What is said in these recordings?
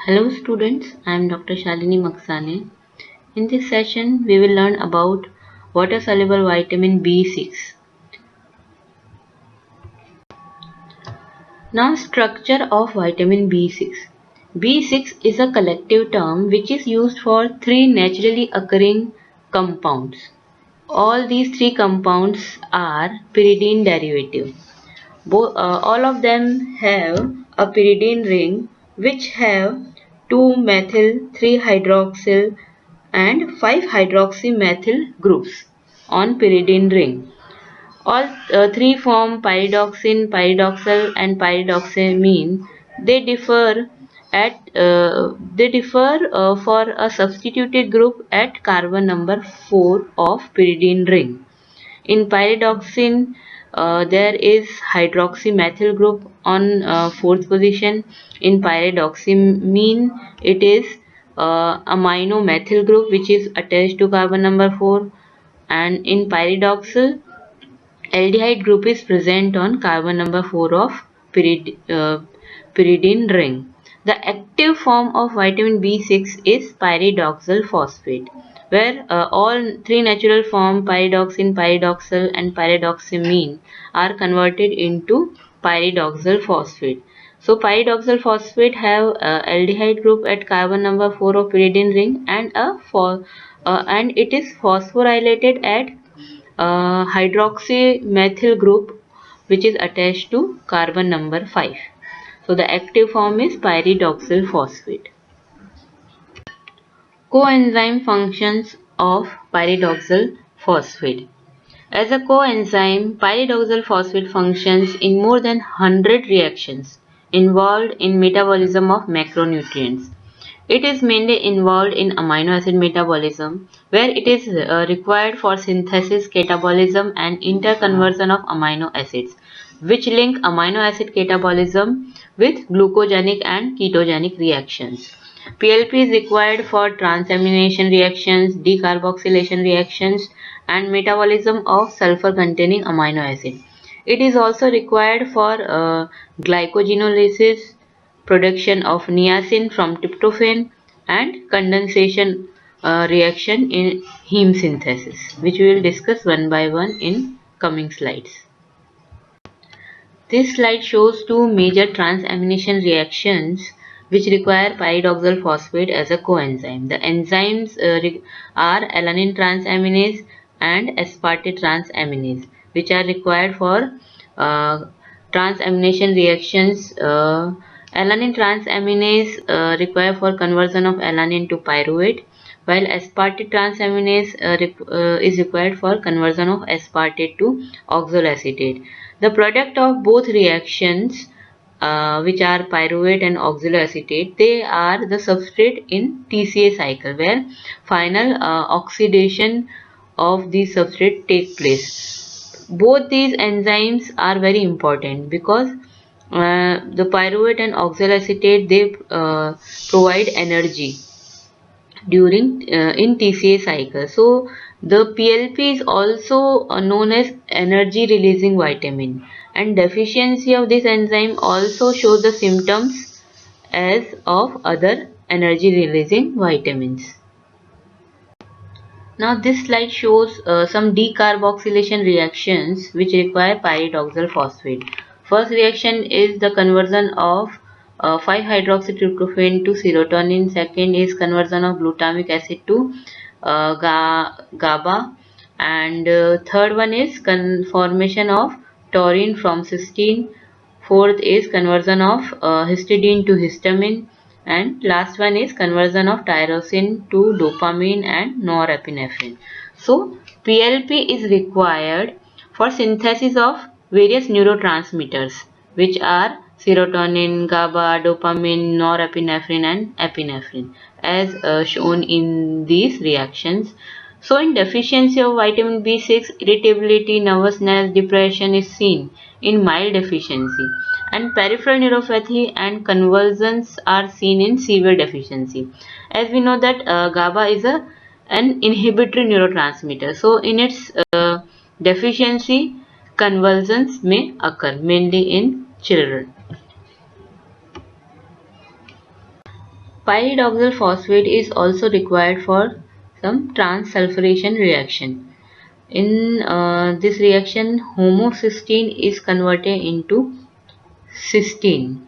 Hello students, I am Dr. Shalini Maksane. In this session, we will learn about water-soluble vitamin B6. Now, structure of vitamin B6. B6 is a collective term which is used for three naturally occurring compounds. All these three compounds are pyridine derivative. All of them have a pyridine ring which have 2-methyl, 3-hydroxyl and 5-hydroxymethyl groups on pyridine ring. All three form pyridoxine, pyridoxal and pyridoxamine. They differ for a substituted group at carbon number 4 of pyridine ring. In pyridoxine, there is hydroxymethyl group on fourth position. In pyridoxamine, it is amino methyl group which is attached to carbon number 4. And in pyridoxal, aldehyde group is present on carbon number 4 of pyridine ring. The active form of vitamin B6 is pyridoxal phosphate, where all three natural forms pyridoxine, pyridoxal and pyridoxamine are converted into pyridoxal phosphate. So pyridoxal phosphate have aldehyde group at carbon number 4 of pyridine ring and it is phosphorylated at hydroxymethyl group which is attached to carbon number 5. So the active form is pyridoxal phosphate. Coenzyme functions of pyridoxal phosphate. As a coenzyme, pyridoxal phosphate functions in more than 100 reactions involved in metabolism of macronutrients. It is mainly involved in amino acid metabolism, where it is required for synthesis, catabolism and interconversion of amino acids, which link amino acid catabolism with glucogenic and ketogenic reactions. PLP is required for transamination reactions, decarboxylation reactions and metabolism of sulfur-containing amino acid. It is also required for glycogenolysis, production of niacin from tryptophan and condensation reaction in heme synthesis, which we will discuss one by one in coming slides. This slide shows two major transamination reactions which require pyridoxal phosphate as a coenzyme. The enzymes are alanine transaminase and aspartate transaminase, which are required for transamination reactions. Alanine transaminase required for conversion of alanine to pyruvate, while aspartate transaminase is required for conversion of aspartate to oxaloacetate. The product of both reactions, which are pyruvate and oxaloacetate, they are the substrate in TCA cycle, where final oxidation of the substrate take place. Both these enzymes are very important because the pyruvate and oxaloacetate, they provide energy during in TCA cycle. So the PLP is also known as energy releasing vitamin, and deficiency of this enzyme also shows the symptoms as of other energy releasing vitamins. Now this slide shows some decarboxylation reactions which require pyridoxal phosphate. First reaction is the conversion of 5-hydroxytryptophan to serotonin. Second is conversion of glutamic acid to GABA. And third one is formation of taurine from cysteine. Fourth is conversion of histidine to histamine. And last one is conversion of tyrosine to dopamine and norepinephrine. So PLP is required for synthesis of various neurotransmitters, which are serotonin, GABA, dopamine, norepinephrine and epinephrine, as shown in these reactions. So in deficiency of vitamin B6, irritability, nervousness, depression is seen in mild deficiency, and peripheral neuropathy and convulsions are seen in severe deficiency. As we know that GABA is an inhibitory neurotransmitter, so in its deficiency, convulsions may occur mainly in children. Pyridoxal phosphate is also required for some transsulfuration reaction. In this reaction, homocysteine is converted into cysteine.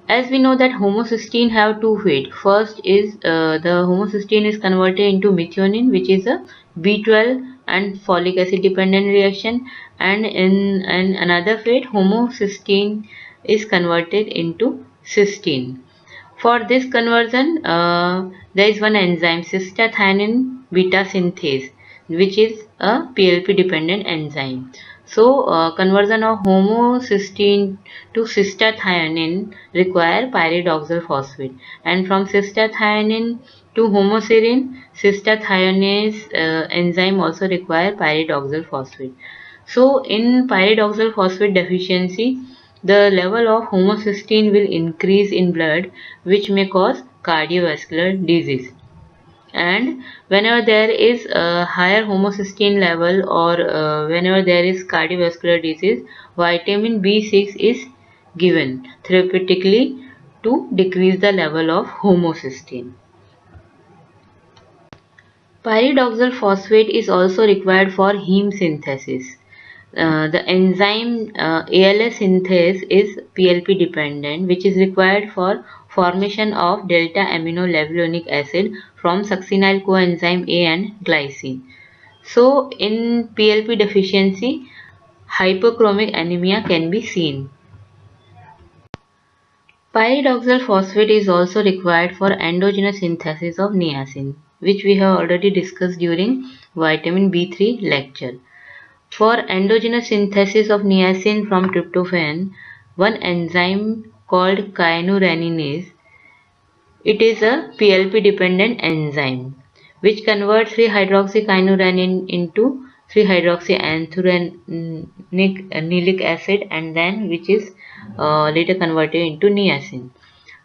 As we know that homocysteine have two fate. First is the homocysteine is converted into methionine, which is a B12 and folic acid dependent reaction, and in another fate homocysteine is converted into cysteine. For this conversion, there is one enzyme, cystathionine beta synthase, which is a PLP dependent enzyme. So, conversion of homocysteine to cystathionine require pyridoxal phosphate, and from cystathionine to homoserine, cystathionase enzyme also require pyridoxal phosphate. So, in pyridoxal phosphate deficiency, the level of homocysteine will increase in blood, which may cause cardiovascular disease. And whenever there is a higher homocysteine level, or whenever there is cardiovascular disease, vitamin B6 is given therapeutically to decrease the level of homocysteine. Pyridoxal phosphate is also required for heme synthesis. The enzyme ALS synthase is PLP dependent, which is required for formation of delta amino levulinic acid from succinyl coenzyme A and glycine. So, in PLP deficiency, hypochromic anemia can be seen. Pyridoxal phosphate is also required for endogenous synthesis of niacin, which we have already discussed during vitamin B3 lecture. For endogenous synthesis of niacin from tryptophan, one enzyme called kynureninase, it is a PLP dependent enzyme which converts 3-hydroxykynurenine into 3-hydroxyanthurenic acid, and then which is later converted into niacin.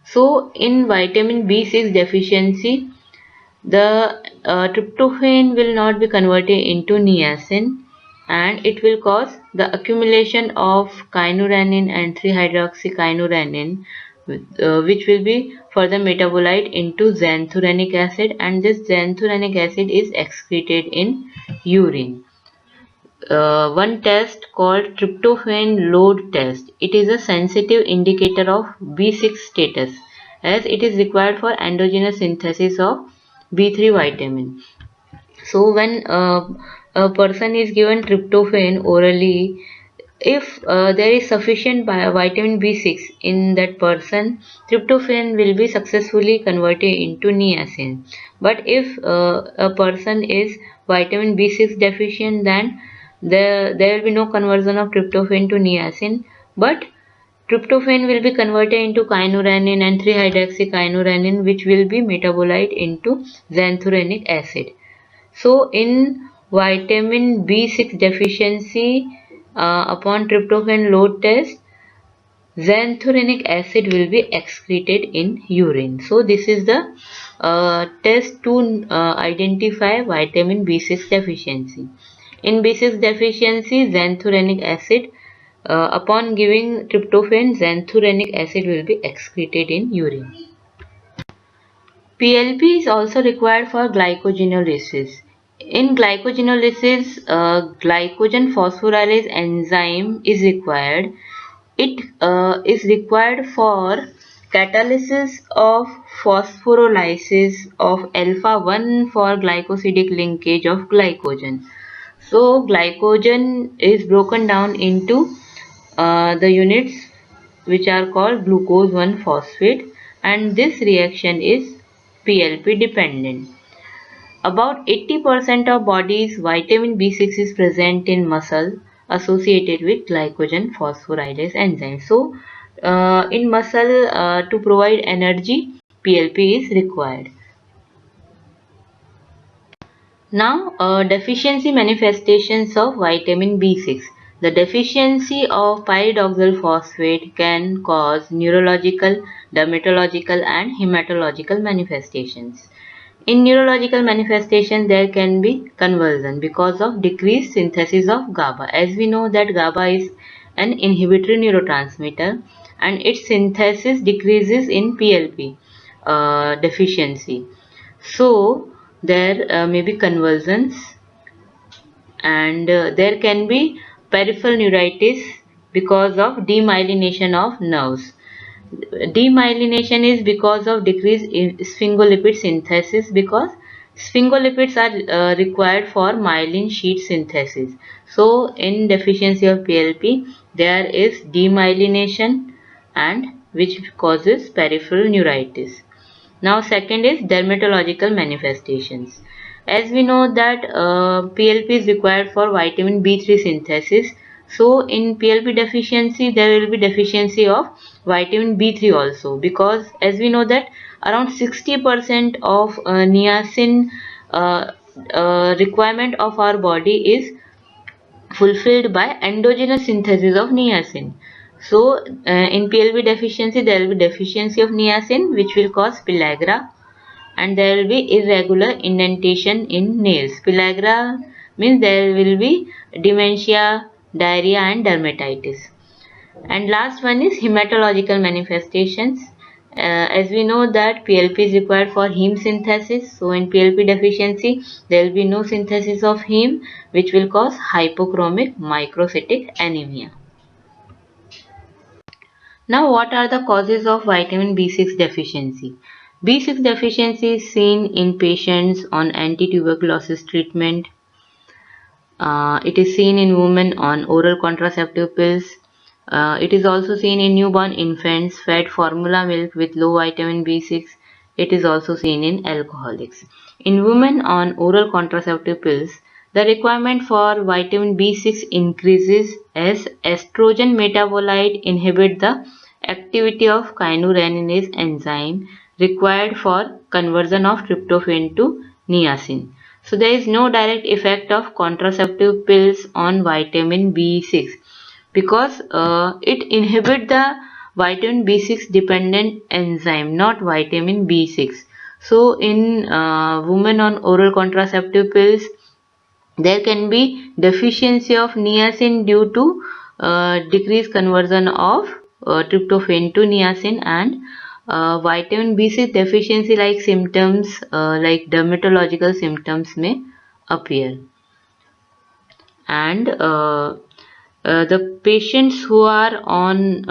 So in vitamin B6 deficiency, the tryptophan will not be converted into niacin, and it will cause the accumulation of kynurenine and 3-hydroxykynurenine, which will be further metabolite into xanthurenic acid, and this xanthurenic acid is excreted in urine. One test called tryptophan load test. It is a sensitive indicator of B6 status, as it is required for endogenous synthesis of B3 vitamin. So when a person is given tryptophan orally, if there is sufficient vitamin B6 in that person, tryptophan will be successfully converted into niacin. But if a person is vitamin B6 deficient, then there will be no conversion of tryptophan to niacin, but tryptophan will be converted into kynurenine and 3-hydroxykynurenine, which will be metabolite into xanthurenic acid. So in vitamin B6 deficiency, upon tryptophan load test, xanthurenic acid will be excreted in urine. So this is the test to identify vitamin B6 deficiency. In B6 deficiency, xanthurenic acid, upon giving tryptophan, xanthurenic acid will be excreted in urine. PLP is also required for glycogenolysis. In glycogenolysis, glycogen phosphorylase enzyme is required. It is required for catalysis of phosphorylases of alpha-1 for glycosidic linkage of glycogen. So, glycogen is broken down into the units which are called glucose 1-phosphate, and this reaction is PLP dependent. About 80% of body's vitamin B6 is present in muscle associated with glycogen phosphorylase enzyme. So, in muscle, to provide energy, PLP is required. Now, deficiency manifestations of vitamin B6. The deficiency of pyridoxal phosphate can cause neurological, dermatological, and hematological manifestations. In neurological manifestations, there can be convulsion because of decreased synthesis of GABA. As we know that GABA is an inhibitory neurotransmitter, and its synthesis decreases in PLP. deficiency. So there may be convulsions, and there can be peripheral neuritis because of demyelination of nerves. Demyelination is because of decrease in sphingolipid synthesis, because sphingolipids are required for myelin sheath synthesis. So in deficiency of PLP there is demyelination, and which causes peripheral neuritis. Now second is dermatological manifestations. As we know that PLP is required for vitamin B3 synthesis. So in PLP deficiency there will be deficiency of vitamin B3 also, because as we know that around 60% of niacin uh, requirement of our body is fulfilled by endogenous synthesis of niacin. So in PLP deficiency there will be deficiency of niacin, which will cause pellagra, and there will be irregular indentation in nails. Pellagra means there will be dementia, diarrhea and dermatitis. And last one is hematological manifestations. As we know that PLP is required for heme synthesis. So in PLP deficiency, there will be no synthesis of heme, which will cause hypochromic microcytic anemia. Now, what are the causes of vitamin B6 deficiency? B6 deficiency is seen in patients on anti-tuberculosis treatment. It is seen in women on oral contraceptive pills. It is also seen in newborn infants fed formula milk with low vitamin B6. It is also seen in alcoholics. In women on oral contraceptive pills, the requirement for vitamin B6 increases as estrogen metabolite inhibit the activity of kynureninase enzyme required for conversion of tryptophan to niacin. So there is no direct effect of contraceptive pills on vitamin B6, because it inhibits the vitamin B6 dependent enzyme, not vitamin B6. So in women on oral contraceptive pills, there can be deficiency of niacin due to decreased conversion of tryptophan to niacin, and vitamin B6 deficiency like symptoms like dermatological symptoms may appear. And the patients who are on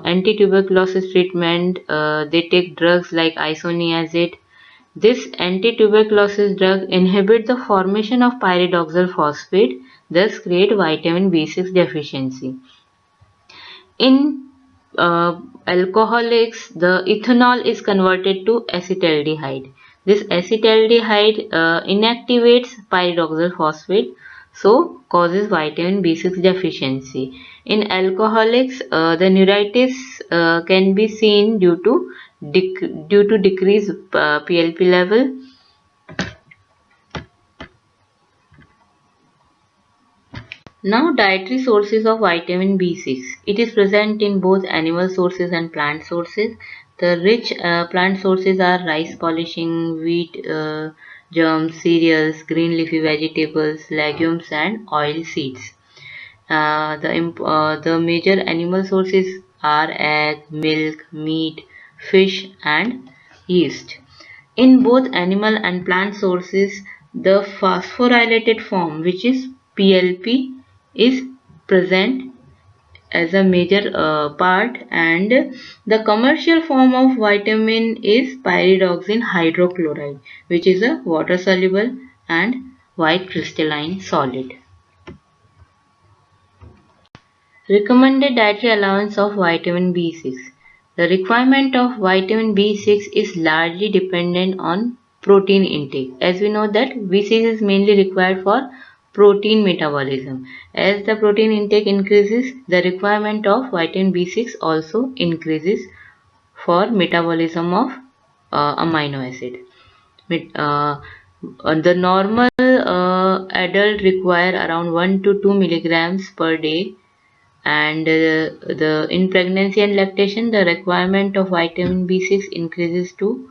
anti-tuberculosis treatment, they take drugs like isoniazid. This anti-tuberculosis drug inhibits the formation of pyridoxal phosphate, thus create vitamin B6 deficiency. In alcoholics, the ethanol is converted to acetaldehyde. This acetaldehyde inactivates pyridoxal phosphate, so causes vitamin B6 deficiency. In alcoholics, the neuritis can be seen due to decreased PLP level. Now, dietary sources of vitamin B6. It is present in both animal sources and plant sources. The rich plant sources are rice polishing, wheat germs, cereals, green leafy vegetables, legumes, and oil seeds. The major animal sources are egg, milk, meat, fish, and yeast. In both animal and plant sources, the phosphorylated form, which is PLP, is present as a major part, and the commercial form of vitamin is pyridoxine hydrochloride, which is a water soluble and white crystalline solid. Recommended dietary allowance of vitamin B6. The requirement of vitamin B6 is largely dependent on protein intake. As we know that B6 is mainly required for protein metabolism. As the protein intake increases, the requirement of vitamin B6 also increases for metabolism of amino acid. Uh, the normal adult require around 1 to 2 milligrams per day, and the in pregnancy and lactation the requirement of vitamin B6 increases to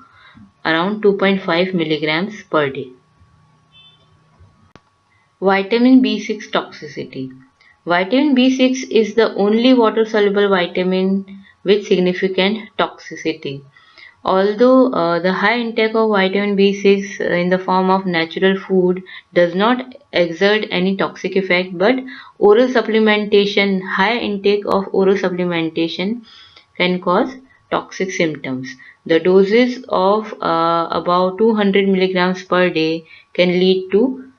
around 2.5 milligrams per day. Vitamin B6 toxicity. Vitamin B6 is the only water soluble vitamin with significant toxicity. Although the high intake of vitamin B6 in the form of natural food does not exert any toxic effect, but oral supplementation, high intake of oral supplementation can cause toxic symptoms. The doses of about 200 milligrams per day can lead to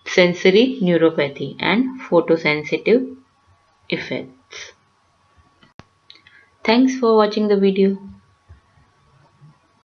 sensory neuropathy and photosensitive effects. Thanks for watching the video.